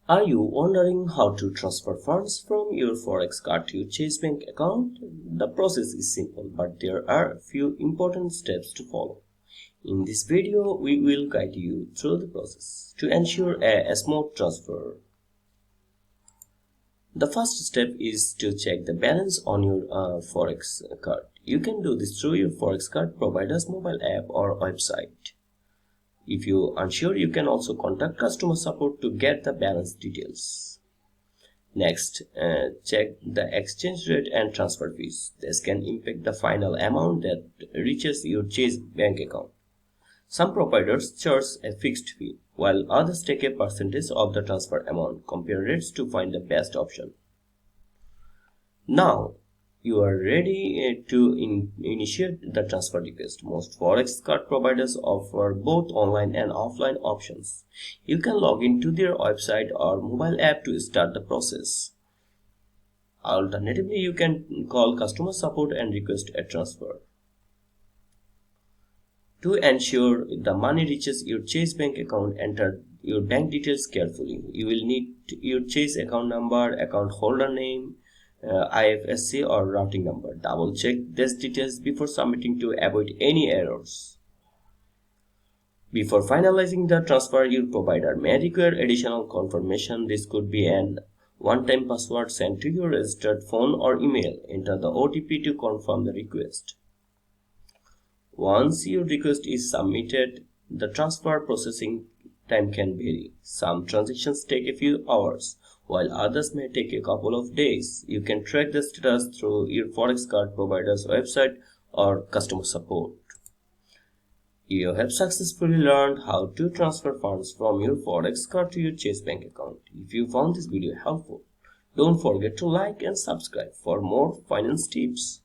Are you wondering how to transfer funds from your Forex card to your Chase Bank account? The process is simple, but there are a few important steps to follow. In this video, we will guide you through the process to ensure a smooth transfer. The first step is to check the balance on your Forex card. You can do this through your Forex card provider's mobile app or website. If you're unsure, you can also contact customer support to get the balance details. Next, check the exchange rate and transfer fees. This can impact the final amount that reaches your Chase bank account. Some providers charge a fixed fee, while others take a percentage of the transfer amount. Compare rates to find the best option. Now, you are ready to initiate the transfer request. Most Forex card providers offer both online and offline options. You can log into their website or mobile app to start the process. Alternatively, you can call customer support and request a transfer. To ensure the money reaches your Chase bank account, enter your bank details carefully. You will need your Chase account number, account holder name, IFSC or routing number. Double check these details before submitting to avoid any errors. Before finalizing the transfer, your provider may require additional confirmation. This could be an one-time password sent to your registered phone or email. Enter the OTP to confirm the request. Once your request is submitted, the transfer processing time can vary. Some transactions take a few hours, while others may take a couple of days. You can track the status through your Forex card provider's website or customer support. You have successfully learned how to transfer funds from your Forex card to your Chase bank account. If you found this video helpful, don't forget to like and subscribe for more finance tips.